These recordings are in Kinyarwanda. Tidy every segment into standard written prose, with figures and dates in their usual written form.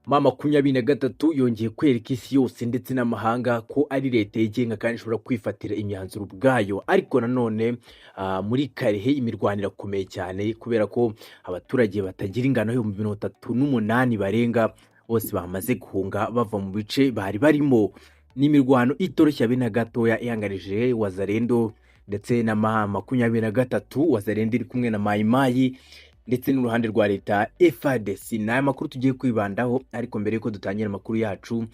M23 yongeye kwereka isi yose ndetse n'amahanga ko ari leta yigenga kandi ishobora kwifatira imyanzuro ubwayo. Ariko nanone muri Karehe imirwano irakomeye cyane kubera ko abaturage batagira ingano yo mu 38 barenga bose bamaze guhunga bava mu bice bari barimo. Ni imirwano itoroshye abe na gatoya ihanganije Wazalendo ndetse na M23. Wazalendo iri kumwe na Mai Mai ndetse n'uruhande rwa leta FARDC. N'aya makuru tugiye kwibandaho, ariko mbere yuko dutangira amakuru yacu,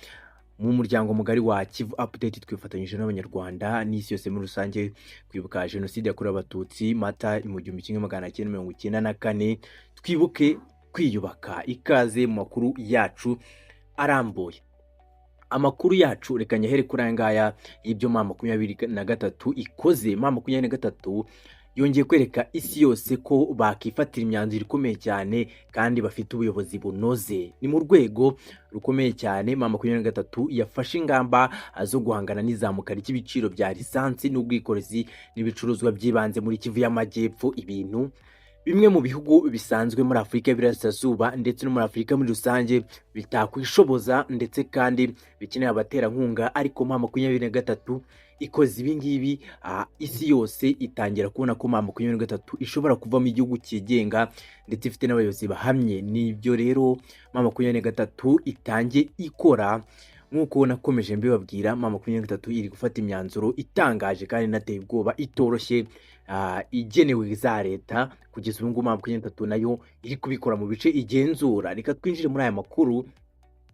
mu muryango mugari wa Kivu Update twifatanyije n'abanyarwanda n'isi yose muri rusange kwibuka jenoside yakorewe abatutsi Mata mu 1994, twibuke kwiyubaka. Ikaze mu makuru yacu arambuye. Amakuru yacu reka nyahere kuri aya ngaya y'ibyo M23 ikoze. M23 yongeye kwereka isi yose ko bakifatira imyanzuro ikomeye cyane kandi bafite ubuyobozi bunoze. Ni mu rwego rukomeye cyane M23 yafashe ingamba zo guhangana n'izamuka ry'ibiciro bya lisansi n'ubwikorezi n'ibicuruzwa by'ibanze muri Kivu y'Amajyepfo, ibintu bimwe mu bihugu bisanzwe muri Afurika y'Iburasirazuba ndetse no muri Afurika muri rusange bitakwishoboza ndetse kandi bikeneye abaterankunga. Ariko M23 ikoze ibi ngibi, isi yose itangira kubona ko M23 ishobora kuva mu gihugu cyigenga ndetse ifite n'abayobozi bahamye. Nibyo rero M23 itangiye ikora. Nk'uko nakomeje mbibabwira, M23 iri gufata imyanzuro itangaje kandi inateye ubwoba itoroshye, igenewe za leta. Kugeza ubu ngubu M23 nayo iri kubikora mu bice igenzura. Reka twinjire muri aya makuru.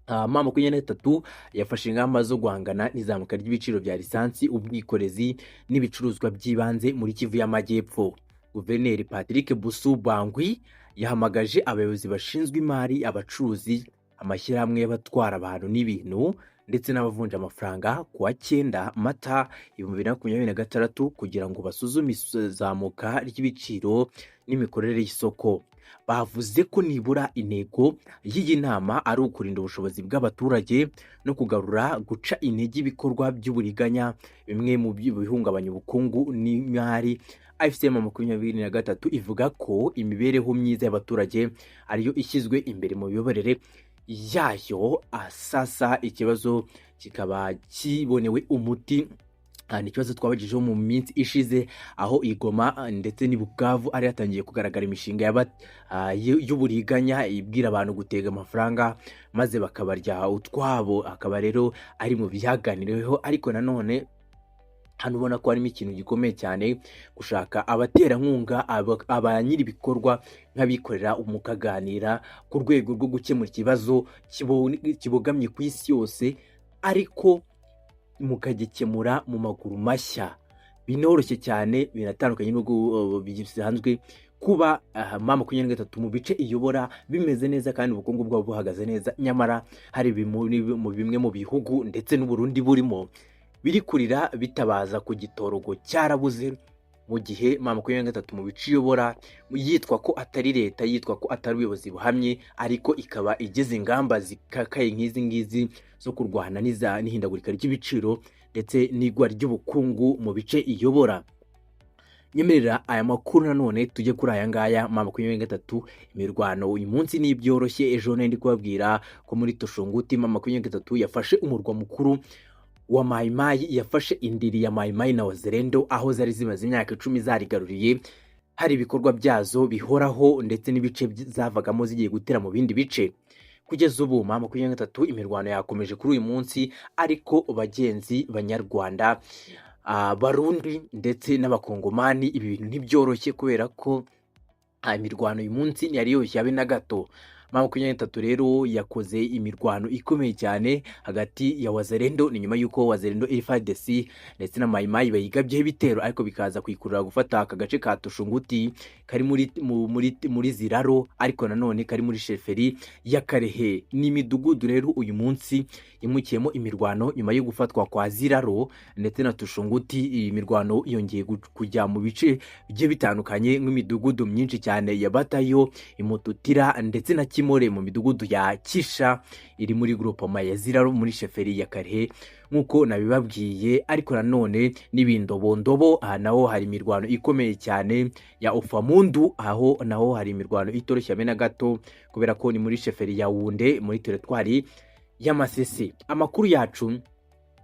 M23 yafashe ingamba zo guhangana n'izamuka ry'ibiciro bya lisansi, ubwikorezi n'ibicuruzwa by'ibanze muri Kivu y'Amajyepfo. Guverineri Patrick Busubangwi yahamagaje abayobozi bashinzwe imari, abacuruzi, amashyirahamwe y'abatwara abantu n'ibintu ndetse n'abavunja amafaranga kuwa 9 Mata 2026 kugira ngo basuzume izamuka ry'ibiciro n'imikorere y'isoko. Bavuze ko nibura intego y'iyi nama ari ukurinda ubushobozi bw'abaturage no kugarura guca intege ibikorwa by'uburiganya, bimwe mu bihungabanya ubukungu n'imari. M23 ivuga ko imibereho myiza y'abaturage ariyo ishyizwe imbere mu miyoborere yayo. Sasa ikibazo kikaba kibonewe umuti. Ni ikibazo twabagejeho mu minsi ishize, aho Igoma ndetse ni Bukavu ari yatangiye kugaragara imishinga y'uburiganya ibwira abantu gutega amafaranga maze bakabarya utwabo. Akaba rero ari mu byaganiriweho, ariko nanone hano ubona ko harimo ikintu gikomeye cyane, gushaka abaterankunga, abanyiri ibikorwa nk'abikorera, mukaganira ku rwego rwo gukemura ikibazo kibogamye ku isi yose, ariko mukagikemura mu maguru mashya. Binoroshye cyane, binatandukanye n'ubwo bisanzwe kuba M23 mu bice iyobora bimeze neza kandi ubukungu bwabo buhagaze neza, nyamara hari bimwe mu bihugu ndetse n'Uburundi burimo biri kurira bitabaza ku gitorogo cyarabuze, mu gihe M23 mu bice iyobora yitwa ko atari leta, yitwa ko atari ubuyobozi buhamye, ariko ikaba igeze ingamba zikakaye nk'izi ngizi zo kurwana n'ihindagurika ry'ibiciro ndetse n'igwa ry'ubukungu mu bice iyobora. Nyemerera aya makuru nanone tujye kuri aya ngaya. M23 imirwano uyu munsi ni ibyoroshye. Ejo ndi kubabwira ko muri Toshonguti M23 yafashe umurwa mukuru wa Mai Mai, yafashe indiri ya Mai Mai na Wazalendo aho zari zimaze imyaka 10 zarigaruriye. Hari ibikorwa byazo bihoraho ndetse n'ibice zavagamo zigiye gutera mu bindi bice. Kugeza ubu M23 imirwano yakomeje kuri uyu munsi, ariko bagenzi banyarwanda, Barundi ndetse n'abakongomani, ibi bintu ntibyoroshye kubera ko imirwano uyu munsi ntiyari yoroshye habe na gato. M23 rero yakoze imirwano ikomeye cyane hagati ya Wazalendo, ni nyuma yuko Wazalendo FARDC ndetse na Mai Mai bayigabyeho ibitero, ariko bikaza kwikurura gufata aka gace ka Toshonguti kari muri Ziraro, ariko nanone kari muri sheferi ya Karehe. Ni imidugudu rero uyu munsi imukiyemo imirwano nyuma yo gufatwa kwa Ziraro ndetse na Toshonguti. Imirwano yongeye kujya mu bice bigiye bitandukanye nk'imidugudu myinshi cyane ya Batayo, Imututira ndetse na Kimore mu midugudu ya Kisha iri muri groupement ya Ziraro muri sheferi ya Karehe nk'uko nabibabwiye. Ariko nanone n'ibindobondobo naho hari imirwano ikomeye cyane ya Ofamundu, aho naho hari imirwano itoroshye na gato kubera ko ni muri sheferi ya Wunde muri teritwari ya Masisi. Amakuru yacu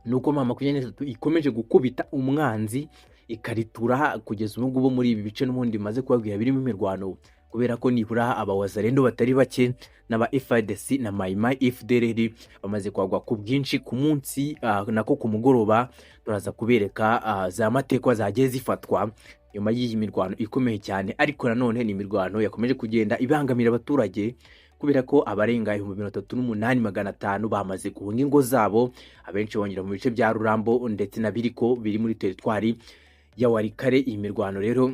nuko M23 ikomeje gukubita umwanzi ikaritura kugeza ubu ngubu muri ibi bice n'ubundi maze kubabwira birimo imirwano, kubera ko nibura abawazarendo batari bake n'aba FARDC na Maimai FDLR bamaze kwagwa ku bwinshi ku munsi nako ku mugoroba. Turaza kubereka za matekwa zagiye zifatwa nyuma y'iyi mirwano ikomeye cyane. Ariko nanone ni imirwano yakomeje kugenda ibangamira abaturage kubera ko abarenga 38,500 bamaze guhunga ingo zabo, abenshi bongera mu bice bya Rurambo ndetse na Biriko biri muri teritwari ya Warikare. Iyi mirwano rero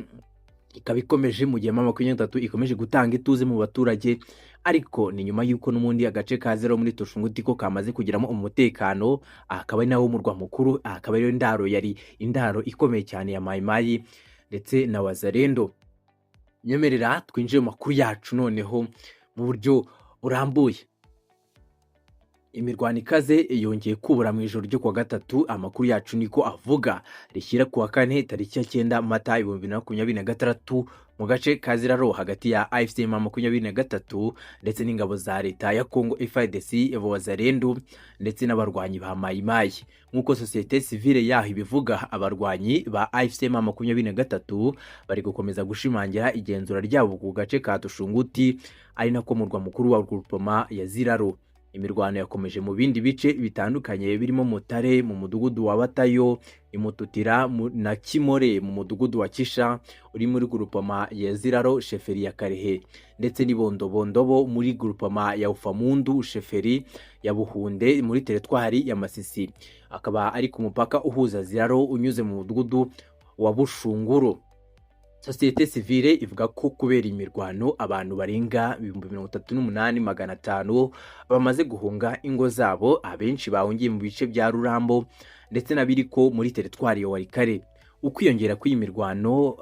ikaba ikomeje mu gihe M23 ikomeje gutanga ituze mu baturage, ariko ni nyuma yuko n'umundi agace ka Zero muri Tushunguti ko kamaze kugiramo umutekano, akaba ari nawo murwa mukuru, akaba ari indaro yari indaro ikomeye cyane ya Maimai ndetse na Wazarendo. Nyemerera twinjiye mu makuru yacu noneho mu buryo burambuye. Imirwano ikaze yongeye kubura mu ijoro ryo kuwa gatatu. Amakuru yacu niko avuga rishyira kuwa kane tariki ya 9 Mata 2026 mu gace ka Ziraro hagati ya AFC M23 ndetse n'ingabo za leta ya Kongo FARDC, Wazarendo ndetse n'abarwanyi ba Maimai. Nkuko societe civile yaho ibivuga, abarwanyi ba AFC M23 bari gukomeza gushimangira igenzura ryabo ku gace ka Tushunguti, ari nako murwa mukuru wa groupement ya Ziraro. Imirwano yakomeje mu bindi bice bitandukanye birimo Mutare mu mudugudu wa Batayo, Imututira na Kimore mu mudugudu wa Kisha uri muri groupement ya Ziraro sheferi ya Karehe, ndetse n'ibondobondobo muri groupement ya Ufamundu sheferi ya Buhunde muri teritwari ya Masisi. Akaba ari ku mupaka uhuza Ziraro unyuze mu mudugudu wa Bushunguro. Societe civile ivuga ko kubera imirwano abantu barenga 38,500 bamaze guhunga ingo zabo, abenshi bahungiye mu bice bya Rurambo ndetse na Biriko muri teritwari ya Warikare. Ukwiyongera kw'imirwano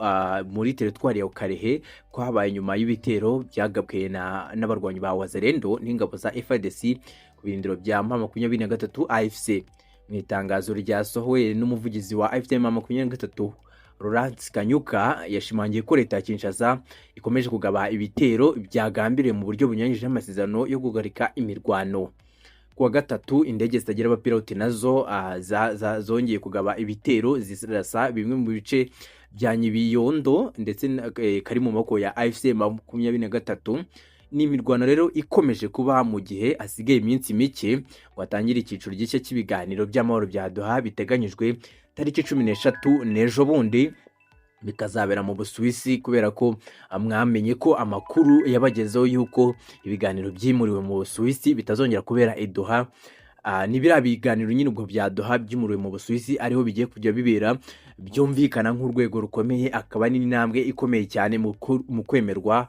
muri teritwari ya Karehe kwabaye nyuma y'ibitero byagabwe n'abarwanyi ba Wazarendo n'ingabo za FARDC ku birindiro bya M23 AFC. Mu itangazo ryasohowe n'umuvugizi wa AFC M23 Laurent Kanyuka yashimangiye ko leta ya Kinshasa ikomeje kugaba ibitero byagambiriye mu buryo bunyuranyije n'amasezerano yo guhagarika imirwano. Kuwa gatatu indege zitagira abapiloti nazo zongeye kugaba ibitero zirasa bimwe mu bice bya Nyibiyondo ndetse kari mu maboko ya AFC M23. Ni imirwano rero ikomeje kuba mu gihe asigaye iminsi mike watangira icyiciro gishya cy'ibiganiro by'amahoro bya Doha biteganyijwe tariki 13 n'ejo bundi bikazabera mu Busuwisi, kubera ko mwamenye ko amakuru yabagezeho yuko ibiganiro byimuriwe mu Busuwisi bitazongera kubera Doha. Nibira biganiro nyine ubwo bya Doha byimuriwe mu Busuwisi ariho bigiye kujya bibera, byumvikana nk'urwego rukomeye, akaba n'intambwe ikomeye cyane mu kwemerwa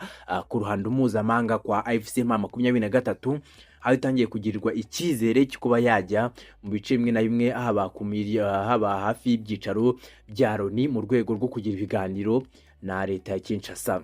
ku ruhando mpuzamahanga kwa AFC M23, aho itangiye kugirirwa icyizere cyo kuba yajya mu bice bimwe na bimwe haba hafi y'ibyicaro bya Loni mu rwego rwo kugira ibiganiro na leta ya Kinshasa.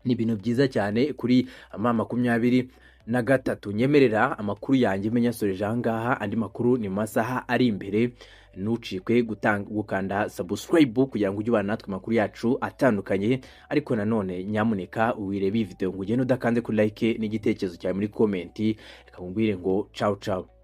Ni ibintu byiza cyane kuri M23. Nyemerera amakuru yanjye menya soreje ahangaha, andi makuru ni masaha ari imbere. Nucikwe gukanda subscribe kugira ngo ujye ubana natwe makuru yacu atandukanye. Ariko nanone nyamuneka uwirebe iyi video ngo ugende udakanze kuri like n'igitekerezo cyawe muri comment, reka nkubwire ngo ciao ciao.